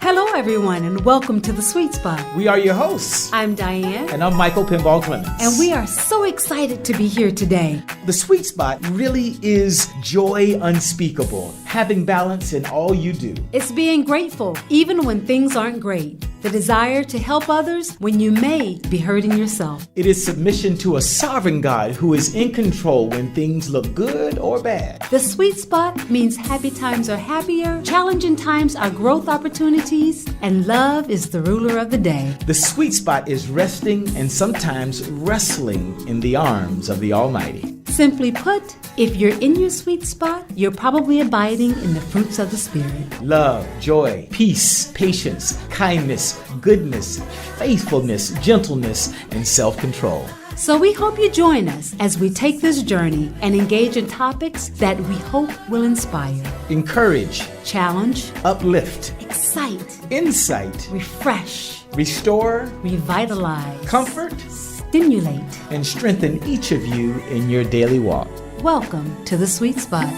Hello, everyone, and welcome to The Sweet Spot. We are your hosts. I'm Diane. And I'm Michael Pinball Clemens. And we are so excited to be here today. The Sweet Spot really is joy unspeakable, having balance in all you do. It's being grateful, even when things aren't great. The desire to help others when you may be hurting yourself. It is submission to a sovereign God who is in control when things look good or bad. The Sweet Spot means happy times are happier, challenging times are growth opportunities, and love is the ruler of the day. The Sweet Spot is resting and sometimes wrestling in the arms of the Almighty. Simply put, if you're in your sweet spot, you're probably abiding in the fruits of the Spirit. Love, joy, peace, patience, kindness, goodness, faithfulness, gentleness, and self-control. So we hope you join us as we take this journey and engage in topics that we hope will inspire, encourage, challenge, uplift, excite, insight, refresh, restore, revitalize, comfort, stimulate, and strengthen each of you in your daily walk. Welcome to The Sweet Spot.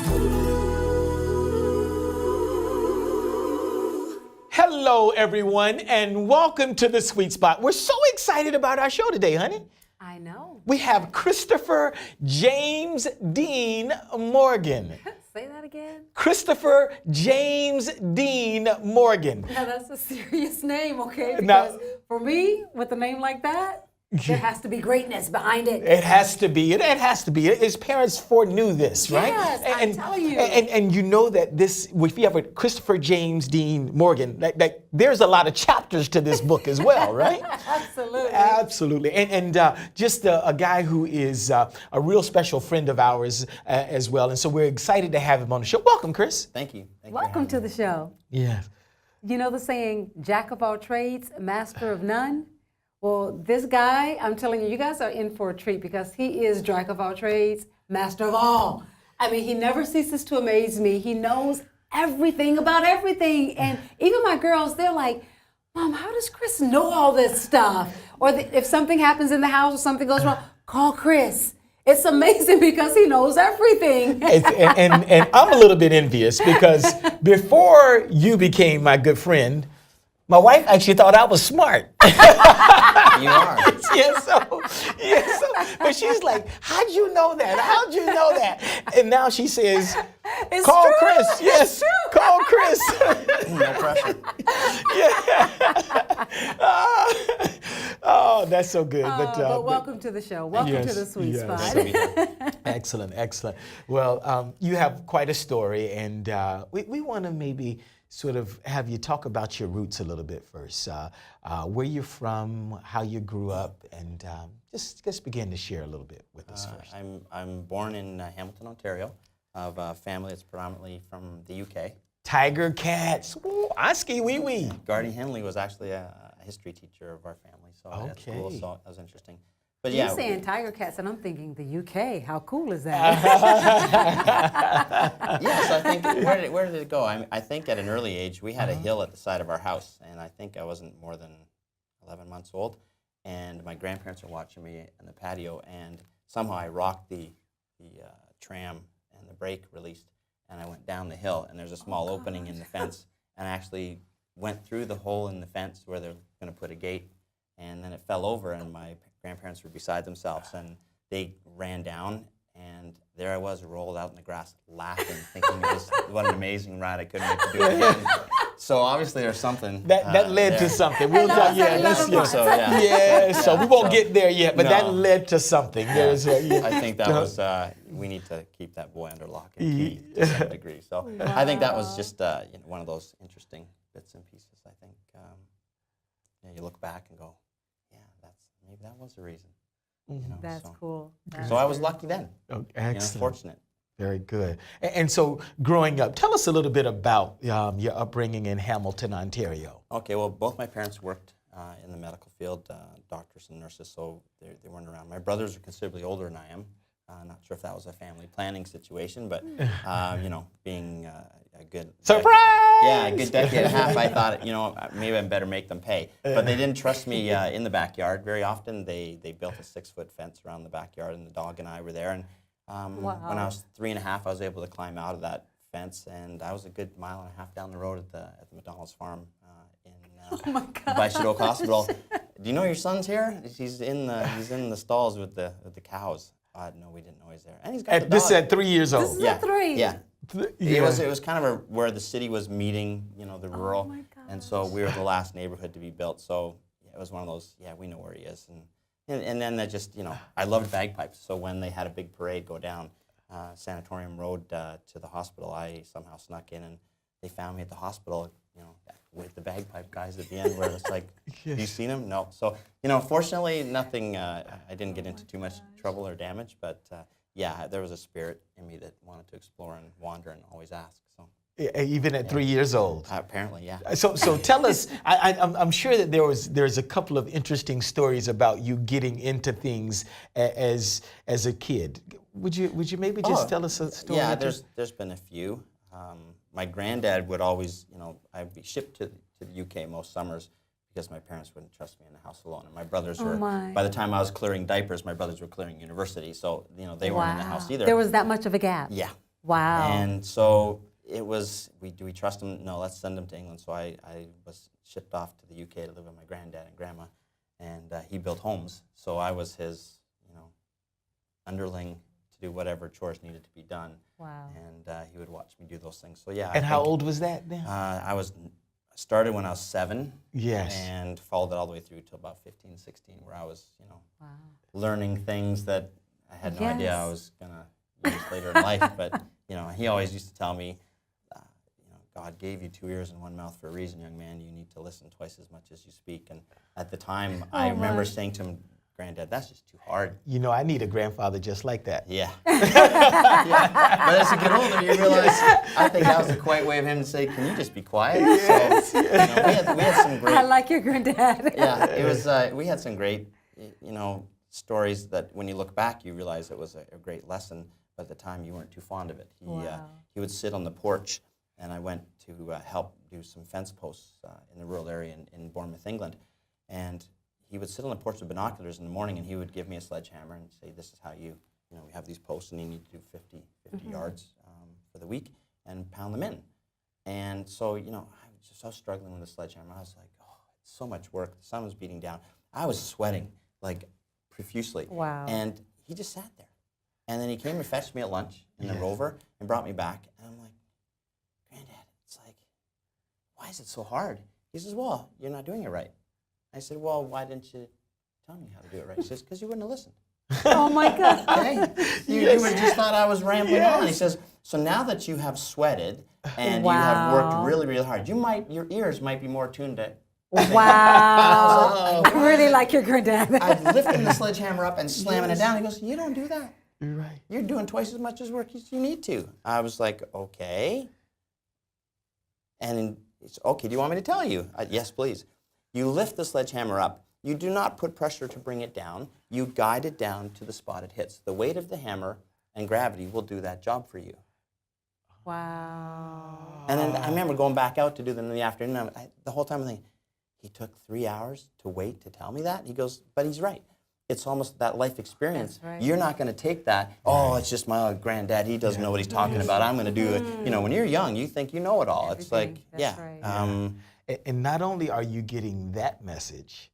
Hello, everyone, and welcome to The Sweet Spot. We're so excited about our show today, honey. I know. We have Christopher James Dean Morgan. Say that again. Christopher James Dean Morgan. Now, that's a serious name, okay? Because Now, for me, with a name like that, there has to be greatness behind it. It has to be. It has to be. His parents foreknew this, right? Yes, I tell you. And you know that this, if you have a Christopher James Dean Morgan, that there's a lot of chapters to this book as well, right? Absolutely. Absolutely. And just a guy who is a real special friend of ours as well. And so we're excited to have him on the show. Welcome, Chris. Thank you. Welcome to the show. Yes. You know the saying, jack of all trades, master of none? Well, this guy, I'm telling you, you guys are in for a treat because he is jack of all trades, master of all. I mean, he never ceases to amaze me. He knows everything about everything. And even my girls, they're like, Mom, how does Chris know all this stuff? Or if something happens in the house or something goes wrong, call Chris. It's amazing because he knows everything. and I'm a little bit envious because before you became my good friend, my wife actually thought I was smart. You are. But she's like, how'd you know that? How'd you know that? And now she says, It's call true. Chris. Yes, call Chris. No pressure. Oh, that's so good. But welcome to the show. Welcome to the Sweet Spot. Excellent, excellent. Well, you have quite a story, and we want to maybe sort of have you talk about your roots a little bit first. Where you're from, how you grew up, and just begin to share a little bit with us first. I'm born in Hamilton, Ontario, of a family that's predominantly from the UK. Tiger Cats, Oski wee wee. Gardy Henley was actually a history teaer of our family, so at school, so that was interesting. But You're yeah, saying Tiger Cats, and I'm thinking the UK. How cool is that? yes, I think, where did it go? I think at an early age, we had a hill at the side of our house, and I think I wasn't more than 11 months old, and my grandparents were watching me in the patio, and somehow I rocked the tram, and the brake released, and I went down the hill, and there's a small opening in the fence, and I actually went through the hole in the fence where they're going to put a gate, and then it fell over, and my grandparents were beside themselves, and they ran down, and there I was, rolled out in the grass, laughing, thinking what an amazing ride. I couldn't wait to do it again. So obviously there's something that led there. to something. We'll talk, so we won't get there yet, but that led to something. I think that was we need to keep that boy under lock and key to some degree. So I think that was just one of those interesting bits and pieces. I think you look back and go, maybe that was the reason. That's cool. So I was lucky then. Oh, excellent. Fortunate. Very good. And so growing up, tell us a little bit about your upbringing in Hamilton, Ontario. Okay, well, both my parents worked in the medical field, doctors and nurses, so they weren't around. My brothers are considerably older than I am. Not sure if that was a family planning situation, but being a good surprise. A good decade and a half, I thought, maybe I better make them pay. But they didn't trust me in the backyard very often. They built a 6-foot fence around the backyard, and the dog and I were there. And when I was 3 and a half, I was able to climb out of that fence, and I was a good mile and a half down the road at the McDonald's farm Oh my God. by Sturgis Hospital. Do you know your son's here? He's in the stalls with the cows. No, we didn't know he's there. And he's got the This dog. at 3 years old. This is at 3. Yeah. Yeah. It was kind of where the city was meeting, the rural. my And so we were the last neighborhood to be built. So yeah, it was one of those, we know where he is. And then that just, I loved bagpipes. So when they had a big parade go down Sanatorium Road to the hospital, I somehow snuck in and they found me at the hospital, with the bagpipe guys at the end where it's like, have you seen him? No. So, fortunately nothing, I didn't get into too much trouble or damage, but there was a spirit in me that wanted to explore and wander and always ask. So. Even at 3 years old. Apparently, yeah. So tell us. I'm sure that there's a couple of interesting stories about you getting into things as a kid. Would you maybe just tell us a story? Yeah, there's been a few. My granddad would always, I'd be shipped to the UK most summers because my parents wouldn't trust me in the house alone. And my brothers were, by the time I was clearing diapers, my brothers were clearing university, so they weren't in the house either. There was that much of a gap. Yeah. Wow. And so it was, do we trust him? No, let's send him to England. So I was shipped off to the UK to live with my granddad and grandma, and he built homes. So I was his, underling to do whatever chores needed to be done. Wow. And he would watch me do those things. So yeah. And how old was that then? I started when I was 7. Yes. And followed it all the way through to about 15, 16, where I was, learning things that I had no idea I was gonna use later in life. But he always used to tell me, God gave you 2 ears and 1 mouth for a reason, young man. You need to listen twice as much as you speak. And at the time, I remember saying to him, Granddad, that's just too hard. I need a grandfather just like that. Yeah. But as you get older, you realize, I think that was the quiet way of him to say, can you just be quiet? Yes. So, we had some great... I like your granddad. Yeah, it was, we had some great, stories that when you look back, you realize it was a great lesson, but at the time you weren't too fond of it. He would sit on the porch, and I went to help do some fence posts in the rural area in Bournemouth, England, and he would sit on the porch with binoculars in the morning, and he would give me a sledgehammer and say, this is how we have these posts, and you need to do 50 yards for the week, and pound them in. And so, I was struggling with the sledgehammer. I was like, oh, it's so much work. The sun was beating down. I was sweating, like, profusely. Wow. And he just sat there. And then he came and fetched me at lunch in the Rover and brought me back. And I'm like, Granddad, it's like, why is it so hard? He says, well, you're not doing it right. I said, well, why didn't you tell me how to do it right? He says, because you wouldn't have listened. Oh my God. Okay? You would have just thought I was rambling on. He says, so now that you have sweated and you have worked really, really hard, your ears might be more tuned to. Wow. I really like your granddad. I'm lifting the sledgehammer up and slamming it down. He goes, you don't do that. You're right. You're doing twice as much as work as you need to. I was like, okay. And he said, okay, do you want me to tell you? Yes, please. You lift the sledgehammer up. You do not put pressure to bring it down. You guide it down to the spot it hits. The weight of the hammer and gravity will do that job for you. Wow. And then I remember going back out to do them in the afternoon. The whole time I'm thinking, he took 3 hours to wait to tell me that? He goes, but he's right. It's almost that life experience. Right. You're not going to take that, oh, it's just my granddad. He doesn't know what he's talking about. I'm going to do it. When you're young, you think you know it all. It's like, right. And not only are you getting that message,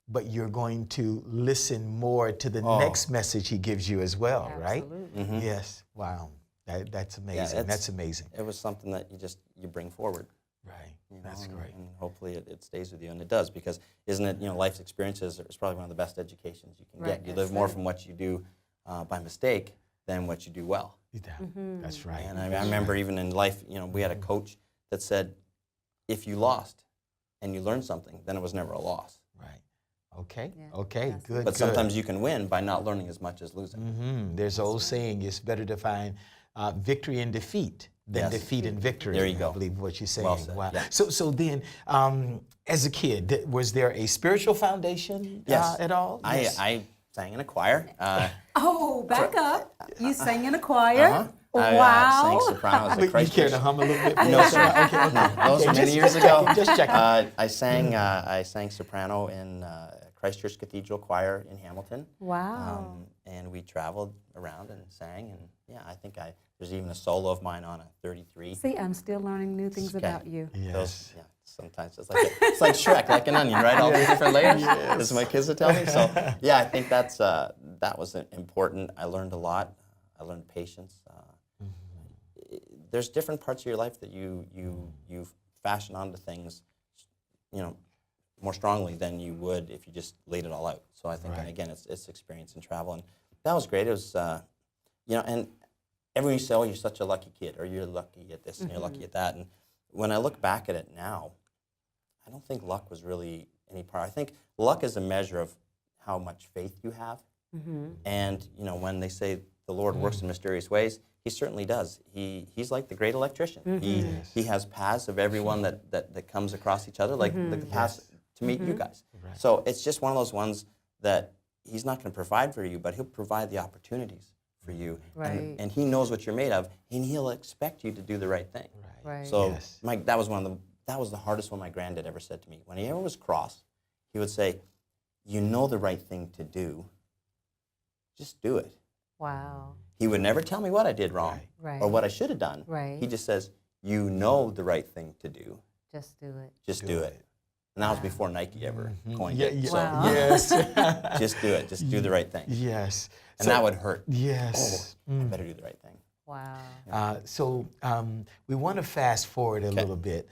but you're going to listen more to the next message he gives you as well, right? Mm-hmm. Yes. Wow. That's amazing. Yeah, that's amazing. It was something that you bring forward. Right. That's great. And hopefully it stays with you, and it does, because isn't it, life's experiences is probably one of the best educations you can get. You live more from what you do by mistake than what you do well. That's right. And I remember even in life, we had a coach that said, if you lost and you learned something, then it was never a loss. Right. Okay. Okay. Good. But sometimes you can win by not learning as much as losing. Mm-hmm. There's an old saying: it's better to find victory in defeat than defeat in victory. There you go. I believe what you're saying. Well said. Wow. Yeah. So then, as a kid, was there a spiritual foundation at all? I sang in a choir. Back up. You sang in a choir. I Wow. sang soprano as a You Christ care Church. to hum a little bit? No, sir. Those were many years ago. Just checking. I sang soprano in Christ Church Cathedral Choir in Hamilton. Wow. And we traveled around and sang, and I think there's even a solo of mine on a 33. See, I'm still learning new things Okay. about you. Yes. Sometimes it's like Shrek, like an onion, right? All these different layers. As my kids would tell me. So yeah, I think that was important. I learned a lot. I learned patience. There's different parts of your life that you fashion onto things, more strongly than you would if you just laid it all out. So I think, and again, it's experience and travel, and that was great. It was, and everyone used to say, "Oh, you're such a lucky kid," or "You're lucky at this and you're lucky at that." And when I look back at it now, I don't think luck was really any part. I think luck is a measure of how much faith you have. And when they say the Lord works in mysterious ways, He certainly does. He's like the great electrician. He has paths of everyone that comes across each other, like the paths to meet you guys. Right. So it's just one of those ones that He's not going to provide for you, but He'll provide the opportunities for you. Right. And He knows what you're made of, and He'll expect you to do the right thing. Right. So that was the hardest one my granddad ever said to me. When he ever was cross, he would say, "You know the right thing to do. Just do it." Wow. He would never tell me what I did wrong or what I should have done. Right. He just says, "You know the right thing to do. Just do it. Just do it." And that was before Nike ever coined it. Yeah. So Yes. just do it. Just do the right thing. Yes. And that would hurt. Yes. Oh, I better do the right thing. Wow. So we want to fast forward a little bit.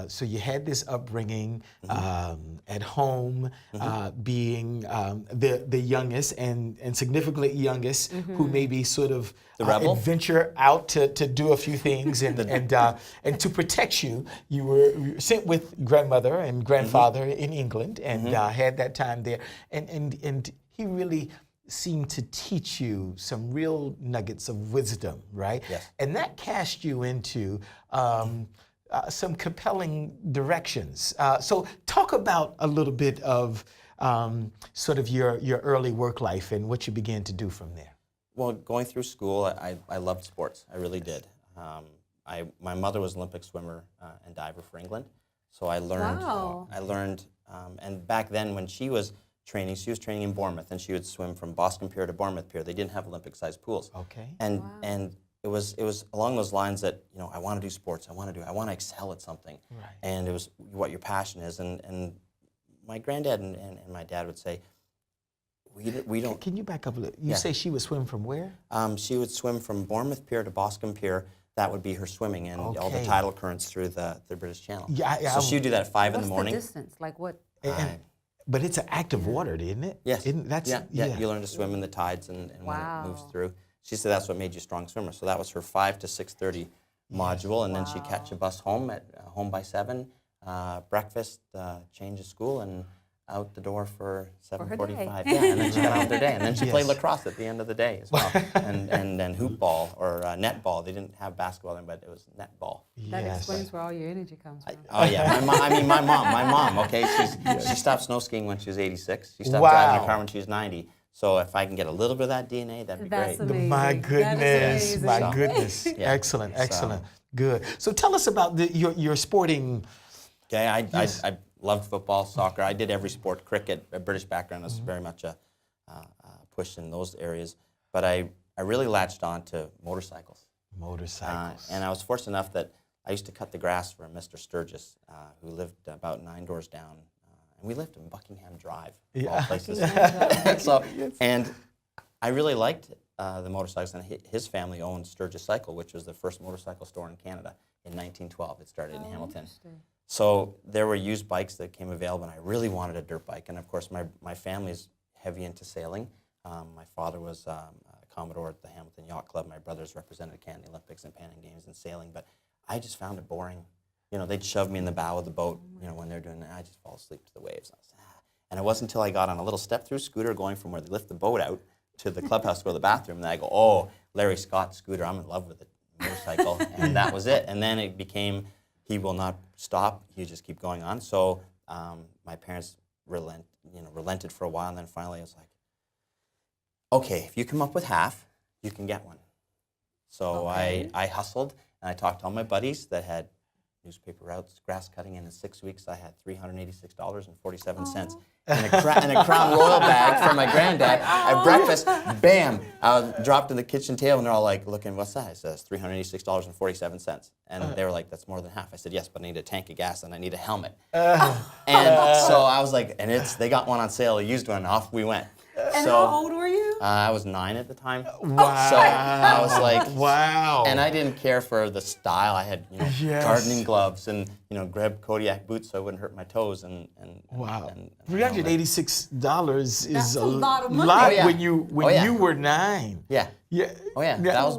So you had this upbringing at home, being the youngest and significantly youngest, who maybe sort of the rebel? venture out to do a few things, and to protect you, you were sent with grandmother and grandfather in England, and had that time there, and he really seemed to teach you some real nuggets of wisdom, right? Yes. And that cast you into some compelling directions. So talk about a little bit of sort of your early work life and what you began to do from there. Well, going through school, I loved sports. I really did. My mother was an Olympic swimmer and diver for England, so I learned. Wow. And back then, when she was training in Bournemouth, and she would swim from Boscombe Pier to Bournemouth Pier. They didn't have Olympic-sized pools. Okay. And it was along those lines that I want to do sports. I want to excel at something. Right. And it was what your passion is. And my granddad and my dad would say, we don't. Can you back up a little? You say she would swim from where? She would swim from Bournemouth Pier to Boscombe Pier. That would be her swimming, and all the tidal currents through the British Channel. Yeah. So she would do that at 5 in the morning. What's the distance? Like what? But it's an active water, isn't it? Yes. Yeah. You learn to swim in the tides and when it moves through. She said that's what made you a strong swimmer. So that was her 5 to 6:30 module, and then she'd catch a bus home home by 7, breakfast, change of school, and out the door for 7:45. Yeah, and then she got on with her day, and then she played lacrosse at the end of the day as well, and then hoop ball or netball. They didn't have basketball then, but it was netball. That explains where all your energy comes from. My mom. Okay, she stopped snow skiing when she was 86. She stopped driving a car when she was 90. So if I can get a little bit of that DNA, that'd be That's great. amazing. My goodness, That is my goodness. Yeah. Excellent. Good. So tell us about your sporting. Okay, I loved football, soccer. I did every sport. Cricket, a British background was very much a push in those areas. But I really latched on to motorcycles. And I was fortunate enough that I used to cut the grass for Mr. Sturgis, who lived about 9 doors down. And we lived in Buckingham Drive, of all places. And I really liked the motorcycles. And his family owned Sturgis Cycle, which was the first motorcycle store in Canada in 1912. It started in Hamilton. So there were used bikes that came available, and I really wanted a dirt bike. And of course, my family's heavy into sailing. My father was a Commodore at the Hamilton Yacht Club. My brothers represented Canada Olympics and Pan Am Games in sailing, but I just found it boring. They'd shove me in the bow of the boat, when they're doing that. I just fall asleep to the waves. And it wasn't until I got on a little step-through scooter going from where they lift the boat out to the clubhouse to go to the bathroom that I go, oh, Larry Scott scooter, I'm in love with a motorcycle. And that was it. And then it became, he will not stop. You just keep going on. So my parents relented for a while, and then finally I was like, okay, if you come up with half, you can get one. So I hustled, and I talked to all my buddies that had newspaper routes, grass cutting, and in 6 weeks I had $386.47 in a Crown Royal bag from my granddad at breakfast. Bam! I was dropped in the kitchen table, and they're all like, looking, what's that? I said, it's $386.47. And they were like, that's more than half. I said, yes, but I need a tank of gas, and I need a helmet. And so I was like, and they got one on sale, a used one, and off we went. And So, how old were you? I was 9 at the time. Wow. So I was like, wow. and I didn't care for the style. I had, Yes. gardening gloves and, greb Kodiak boots so I wouldn't hurt my toes. Wow. And $386 is That's a a lot of money. lot Oh, yeah. when you you were 9. Yeah. Yeah. Oh yeah. That was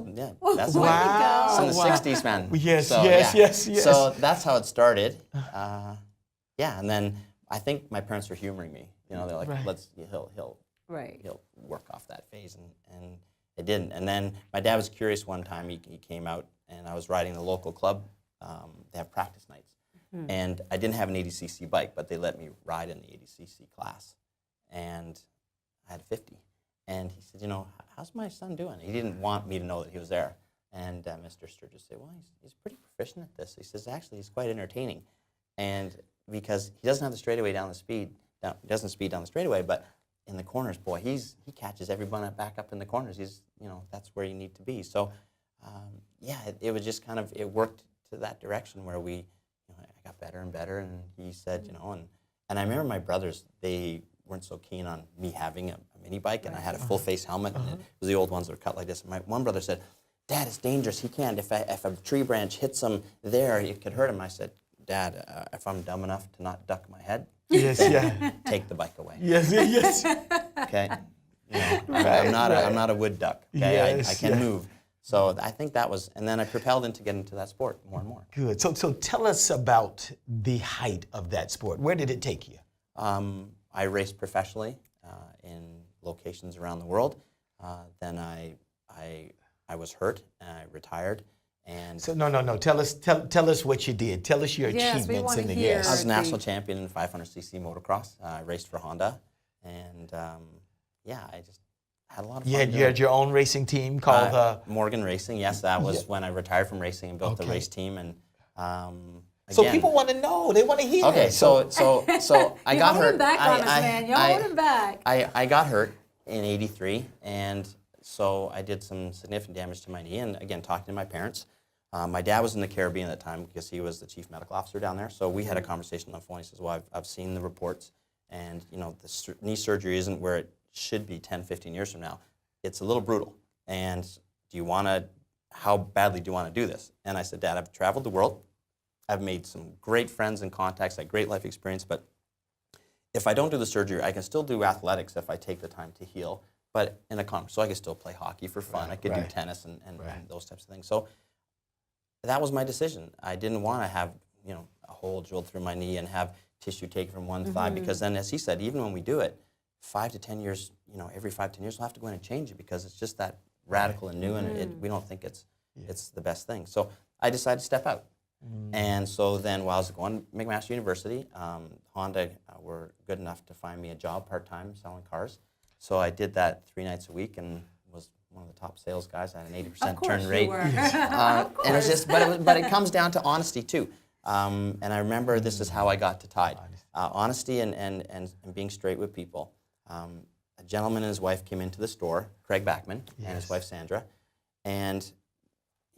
That's Way to Wow. it's in the Wow. 60s, man. Yes, So, yes, yeah. yes, yes. So that's how it started. And then I think my parents were humoring me. They're like, Right. he'll work off that phase, and it didn't. And then my dad was curious one time. He came out, and I was riding the local club. They have practice nights, and I didn't have an 80cc bike, but they let me ride in the 80cc class, and I had 50. And he said, how's my son doing? He didn't want me to know that he was there. And Mr. Sturgis said, well, he's pretty proficient at this. He says, actually, he's quite entertaining, and because he doesn't have the straightaway down the speed, he doesn't speed down the straightaway, but in the corners, boy, he catches everyone back up in the corners. That's where you need to be. So, it was just kind of, it worked to that direction where I got better and better. And he said, and I remember my brothers, they weren't so keen on me having a mini bike, and I had a full face helmet, and it was the old ones that were cut like this. And my one brother said, Dad, it's dangerous. He can't. If a tree branch hits him there, it could hurt him. I said, Dad, if I'm dumb enough to not duck my head, Yes, yeah. take the bike away. Yes, yes. Okay, I'm not a wood duck. Okay, Yes, I can move. So I think that was, and then I propelled into getting into that sport more and more. Good. So tell us about the height of that sport. Where did it take you? I raced professionally in locations around the world. Then I was hurt and I retired. And So no. Tell us what you did. Tell us your Yes, we achievements wanna in the hear. I was yes. national champion in 500cc motocross. I raced for Honda, and I just had a lot of fun. You had your own racing team called Morgan Racing. Yes, that was when I retired from racing and built the Okay. race team. And So again, people want to know. They want to hear. Okay, so I got You're hurt. holding back on us, man. You're holding back. I got hurt in '83, and so I did some significant damage to my knee. And again, talking to my parents, my dad was in the Caribbean at the time because he was the chief medical officer down there. So we had a conversation on the phone. He says, "Well, I've seen the reports, and the knee surgery isn't where it should be 10, 15 years from now. It's a little brutal. And how badly do you want to do this?" And I said, "Dad, I've traveled the world. I've made some great friends and contacts, had great life experience, but if I don't do the surgery, I can still do athletics if I take the time to heal, but in a so I could still play hockey for fun. I could do tennis and those types of things." So that was my decision. I didn't want to have a hole drilled through my knee and have tissue taken from one thigh, because then, as he said, even when we do it, 5 to 10 years, every 5 to 10 years, we'll have to go in and change it because it's just that radical and new, and we don't think it's the best thing. So I decided to step out. And so then while I was going to McMaster University, Honda were good enough to find me a job part-time selling cars. So I did that 3 nights a week and was one of the top sales guys. I had an 80% turn rate. And it's just, but it comes down to honesty too. And I remember this is how I got to Tide. Honesty and being straight with people. A gentleman and his wife came into the store, Craig Backman and his wife Sandra, and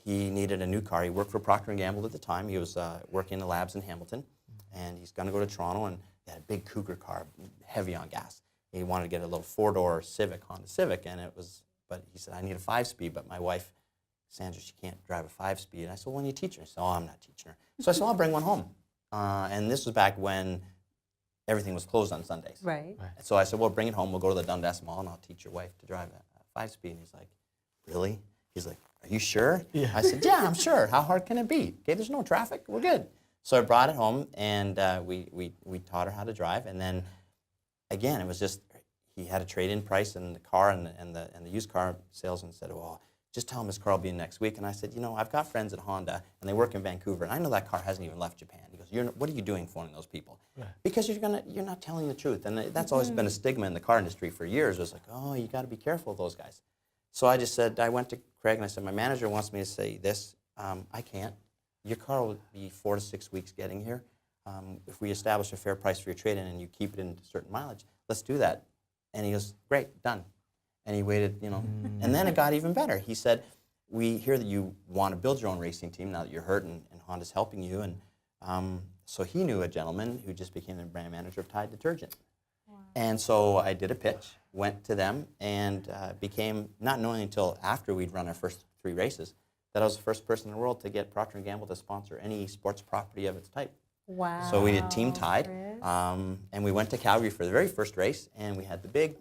he needed a new car. He worked for Procter & Gamble at the time. He was working in the labs in Hamilton, and he's going to go to Toronto, and he had a big Cougar car, heavy on gas. He wanted to get a little 4-door Honda Civic, but he said, "I need a 5-speed, but my wife, Sandra, she can't drive a 5-speed. And I said, "Well, when are you teaching her?" He said, "Oh, I'm not teaching her." So I said, "Well, I'll bring one home." And this was back when everything was closed on Sundays. Right. So I said, "Well, bring it home. We'll go to the Dundas Mall, and I'll teach your wife to drive a 5-speed. And he's like, "Really?" He's like, "Are you sure?" Yeah. I said, "Yeah, I'm sure. How hard can it be? Okay, there's no traffic. We're good." So I brought it home, and we taught her how to drive. And then, again, it was just, he had a trade-in price in the car, and the used car salesman said, "Well, just tell him his car will be in next week." And I said, "I've got friends at Honda, and they work in Vancouver, and I know that car hasn't even left Japan." He goes, "What are you doing phoning those people?" Right. Because you're not telling the truth. And that's always been a stigma in the car industry for years. It was like, "Oh, you got to be careful of those guys." So I just said, I went to Craig and I said, "My manager wants me to say this. I can't. your car will be 4 to 6 weeks getting here. If we establish a fair price for your trade-in and you keep it in certain mileage, let's do that. And he goes, great, done. And he waited, and then it got even better. He said, we hear that you want to build your own racing team now that you're hurt and Honda's helping you. And so he knew a gentleman who just became the brand manager of Tide Detergent. Wow. And so I did a pitch, went to them, and became, not knowing until after we'd run our first 3 races, that I was the first person in the world to get Procter & Gamble to sponsor any sports property of its type. Wow. So we did Team Tide, and we went to Calgary for the very first race, and we had the big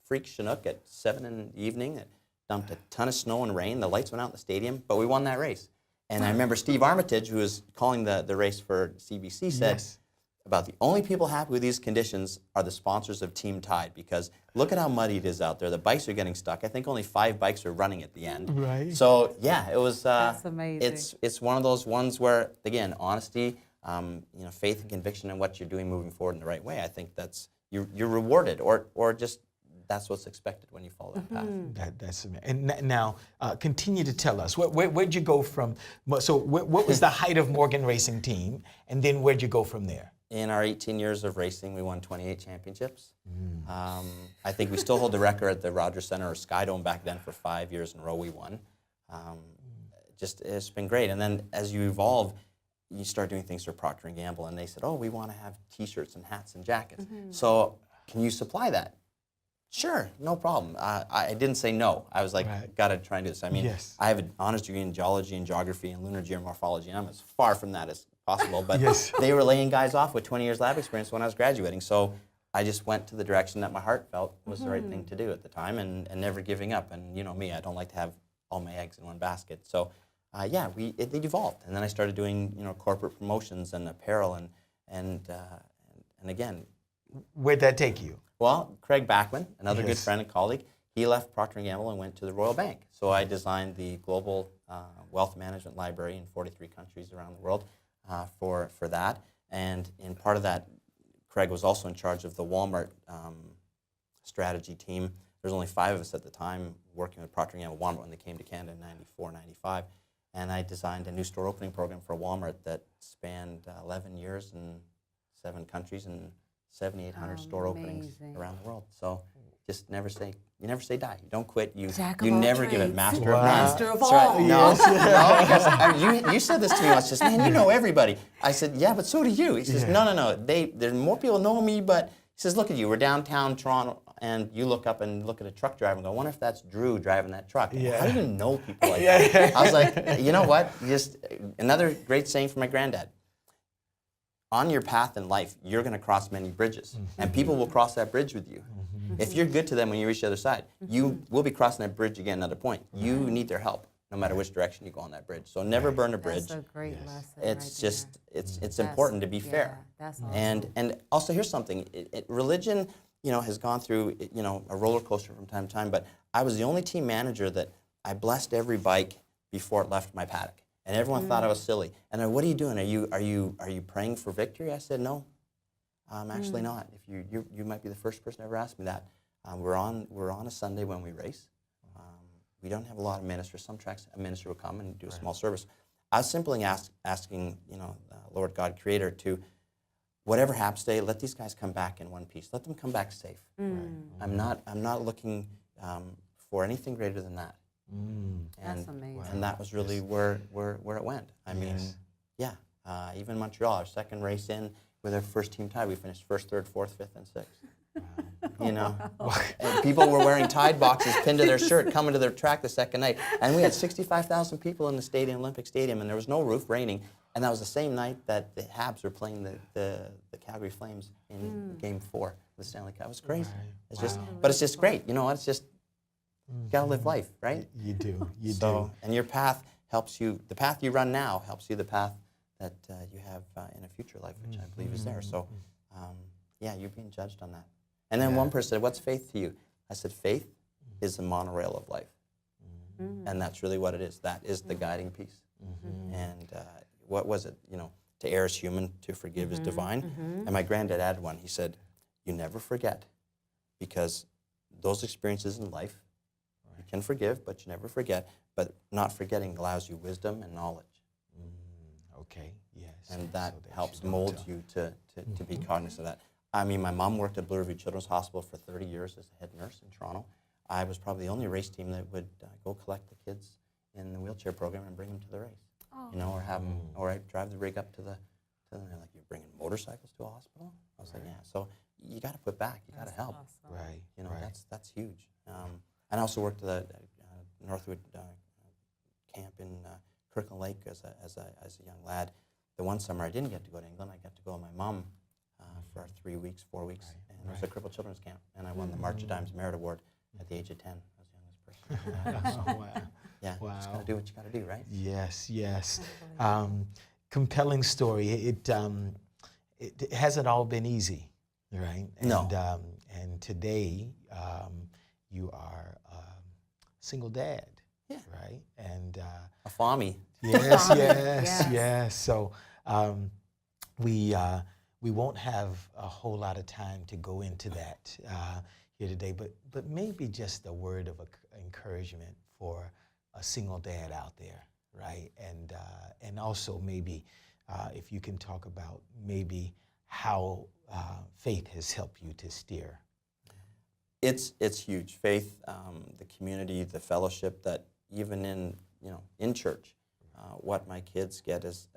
freak Chinook at 7 in the evening that dumped a ton of snow and rain. The lights went out in the stadium, but we won that race. And I remember Steve Armitage, who was calling the race for CBC, said, Yes. about the only people happy with these conditions are the sponsors of Team Tide, because look at how muddy it is out there. The bikes are getting stuck. I think only 5 bikes are running at the end. Right. So yeah, it was. That's amazing. It's one of those ones where, again, honesty, faith and conviction in what you're doing moving forward in the right way. I think that's you're rewarded, or just that's what's expected when you follow that path. That's amazing. And now, continue to tell us, where'd you go from, so what was the height of Morgan Racing Team, and then where'd you go from there? In our 18 years of racing, we won 28 championships. I think we still hold the record at the Rogers Center or Skydome back then for 5 years in a row we won. It's been great. And then as you evolve, you start doing things for Procter & Gamble, and they said, oh, we want to have T-shirts and hats and jackets. So can you supply that? Sure, no problem. I didn't say no. I was like, got to try and do this. I mean, Yes. I have an honors degree in geology and geography and lunar geomorphology, and I'm as far from that as possible. But Yes. they were laying guys off with 20 years lab experience when I was graduating. So I just went to the direction that my heart felt was the right thing to do at the time, and never giving up. And you know me, I don't like to have all my eggs in one basket. So it evolved. And then I started doing corporate promotions and apparel and again. Where'd that take you? Well, Craig Backman, another good Yes. friend and colleague, he left Procter & Gamble and went to the Royal Bank. So I designed the global wealth management library in 43 countries around the world for that. And in part of that, Craig was also in charge of the Walmart strategy team. There's only 5 of us at the time working with Procter & Gamble Walmart when they came to Canada in 94, 95. And I designed a new store opening program for Walmart that spanned 11 years in 7 countries and 7,800 store openings around the world. So just you never say die. You don't quit. You never give it. Master of none. Master of That's all. right. No, because you said this to me once. Just, man, you know everybody. I said, yeah, but so do you. He says, no. There's more people know me, but he says, look at you. We're downtown Toronto, and you look up and look at a truck driver and go, I wonder if that's Drew driving that truck. Yeah. How do you know people like that? I was like, you know what? Just another great saying from my granddad. On your path in life, you're going to cross many bridges, and people will cross that bridge with you. If you're good to them when you reach the other side, you will be crossing that bridge again at another point. You need their help, no matter which direction you go on that bridge. So never burn a bridge. That's a great lesson. It's just, it's important to be fair. That's awesome. And also here's something, religion, has gone through, a roller coaster from time to time, but I was the only team manager that I blessed every bike before it left my paddock. And everyone thought I was silly. And then, what are you doing? Are you praying for victory? I said, no, I'm actually not. If you might be the first person to ever ask me that. We're on a Sunday when we race. We don't have a lot of ministers. Some tracks a minister will come and do a small service. I was simply asking, Lord God, Creator, to whatever happens today, let these guys come back in one piece. Let them come back safe. I'm not looking for anything greater than that. That's amazing. And that was really where it went. I mean, even Montreal, our second race in with our first team Tide, we finished 1st, 3rd, 4th, 5th, and 6th. And people were wearing Tide boxes pinned to their shirt coming to their track the second night. And we had 65,000 people in the stadium, Olympic Stadium, and there was no roof, raining. And that was the same night that the Habs were playing the Calgary Flames in Game 4 of the Stanley Cup. It was crazy. It's but it's just great. You know what? It's just, you gotta live life, right? You do. You do. And your path helps you. The path you run now helps you the path that you have in a future life, which I believe is there. So, you're being judged on that. And then one person said, "What's faith to you?" I said, "Faith is the monorail of life," and that's really what it is. That is the guiding piece. And what was it? To err is human, to forgive is divine. And my granddad added one. He said, "You never forget, because those experiences in life." You can forgive, but you never forget. But not forgetting allows you wisdom and knowledge. Okay, yes. And that So helps you don't mold tell. you to be cognizant of that. I mean, my mom worked at Blue River Children's Hospital for 30 years as a head nurse in Toronto. I was probably the only race team that would go collect the kids in the wheelchair program and bring them to the race. You know, or have them, or I'd drive the rig up to the, they're like, you're bringing motorcycles to a hospital? I was like, yeah. So you got to put back. You got to help. Awesome. Right. You know, right. that's huge. And I also worked at Northwood camp in Kirkland Lake as a young lad. The one summer I didn't get to go to England. I got to go with my mom for 3 weeks, 4 weeks, Right, and it was a crippled children's camp. And I won the March of Dimes Merit Award at the age of 10. I was the youngest person. Oh, wow. Yeah, Wow. just got to do what you got to do, right? Yes, yes. Compelling story. It hasn't all been easy, right? No. And today, you are a single dad, Yeah. right? And A FOMI. yes, Father, yes, yes. yes. So we won't have a whole lot of time to go into that here today, but maybe just a word of encouragement for a single dad out there, right? And also maybe if you can talk about maybe how faith has helped you to steer. It's huge. Faith, the community, the fellowship that even in church, what my kids get is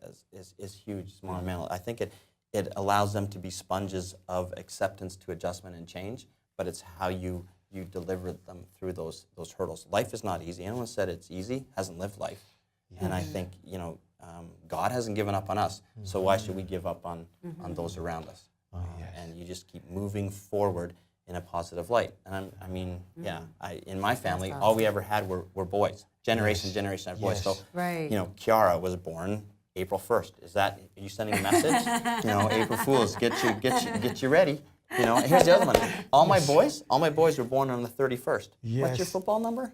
huge. It's monumental. I think it allows them to be sponges of acceptance to adjustment and change, but it's how you deliver them through those hurdles. Life is not easy. Anyone said it's easy hasn't lived life. And I think, God hasn't given up on us, so why should we give up on those around us? Oh, yes. And you just keep moving forward in a positive light. And in my family, That's all we ever had were boys. Generation of boys. Yes. So, Right. Kiara was born April 1st. Are you sending a message? April Fools, get you ready. Here's the other one. All my boys were born on the 31st. Yes. What's your football number?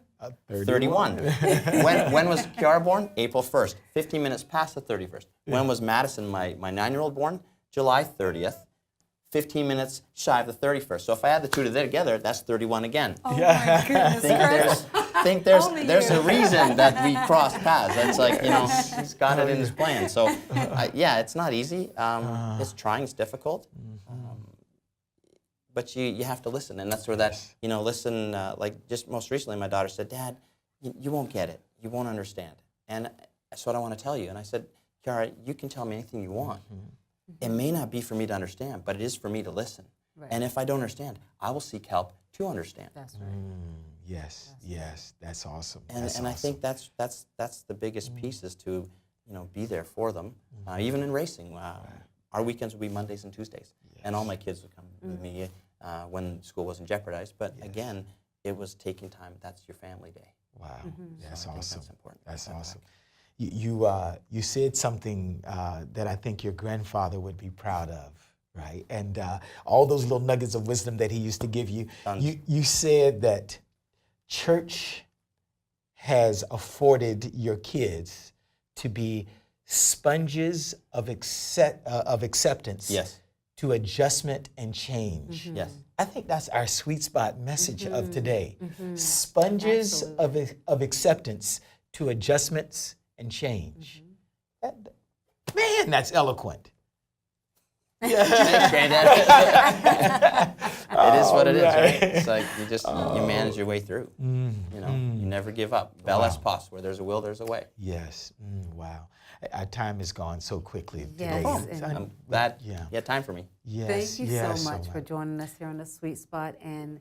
31. When was Kiara born? April 1st. 15 minutes past the 31st. When was Madison, my 9-year-old, born? July 30th. 15 minutes shy of the 31st. So if I add the two together, that's 31 again. Oh my goodness. Think there's Only there's you. a reason that we crossed paths. That's like, he's got it in his plan. So it's not easy. It's trying, it's difficult. But you have to listen, and that's where that, listen, like just most recently my daughter said, Dad, you won't get it. You won't understand. And that's what I want to tell you. And I said, Kiara, you can tell me anything you want. It may not be for me to understand, but it is for me to listen. Right. And if I don't understand, I will seek help to understand. That's right. Yes, yes, that's awesome. And That's I awesome. think that's the biggest piece is to be there for them. Even in racing, our weekends would be Mondays and Tuesdays, and all my kids would come with me when school wasn't jeopardized. But again, it was taking time. That's your family day. Wow, that's So I think awesome. that's important. That's That awesome. back. You said something that I think your grandfather would be proud of, right? And all those little nuggets of wisdom that he used to give you. Tons. You said that church has afforded your kids to be sponges of acceptance. Yes. To adjustment and change. Yes. I think that's our sweet spot message of today. Sponges of acceptance to adjustments and change. Man, that's eloquent. Thanks, Granddad. It is what it is, right? It's like you manage your way through. You never give up. Bel es pos, where there's a will, there's a way. Yes. Wow. Our time has gone so quickly today. Yes, and- I'm glad Yeah. you had time for me. Yes. Thank you yes, so much for joining us here on the Sweet Spot. And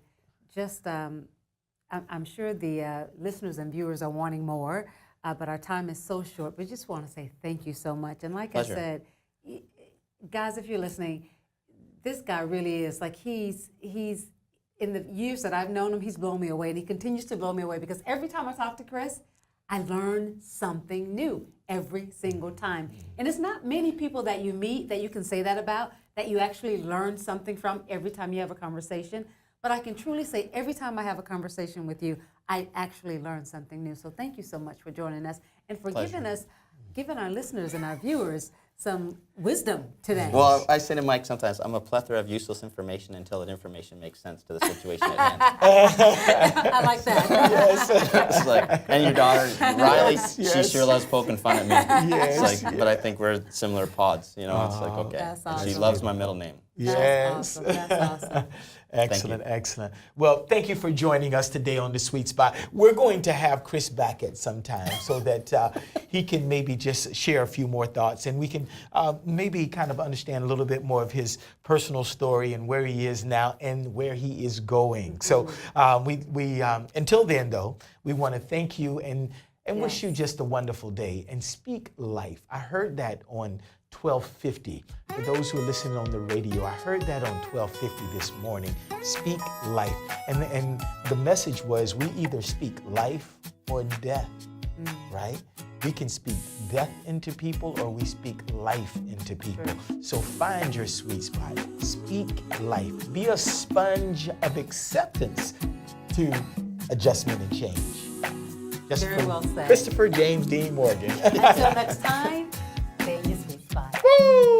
just, I'm sure the listeners and viewers are wanting more, but our time is so short. We just want to say thank you so much. And like Pleasure. I said, guys, if you're listening, this guy really is like he's in the years that I've known him, he's blown me away, and he continues to blow me away because every time I talk to Chris, I learn something new every single time. And it's not many people that you meet that you can say that about, that you actually learn something from every time you have a conversation. But I can truly say every time I have a conversation with you, I actually learn something new. So thank you so much for joining us and for Pleasure. giving our listeners and our viewers some wisdom today. Well, I say to Mike sometimes, I'm a plethora of useless information until that information makes sense to the situation at hand. I like that. It's like, and your daughter, Riley, she yes. sure loves poking fun at me. Yes, It's like, but I think we're similar pods, you know, it's like, okay. That's And she awesome. loves my middle name. Yes. That's awesome. That's awesome. Excellent, excellent. Well, thank you for joining us today on The Sweet Spot. We're going to have Chris back at some time so that he can maybe just share a few more thoughts and we can maybe kind of understand a little bit more of his personal story and where he is now and where he is going. So we until then, though, we want to thank you and wish you just a wonderful day and speak life. I heard that on 1250. For those who are listening on the radio, I heard that on 1250 this morning. Speak life. And the message was we either speak life or death, right? We can speak death into people or we speak life into people. So find your sweet spot. Speak life. Be a sponge of acceptance to adjustment and change. Just Very well said. Christopher James Dean Morgan. Until next time, stay in your sweet spot. Woo!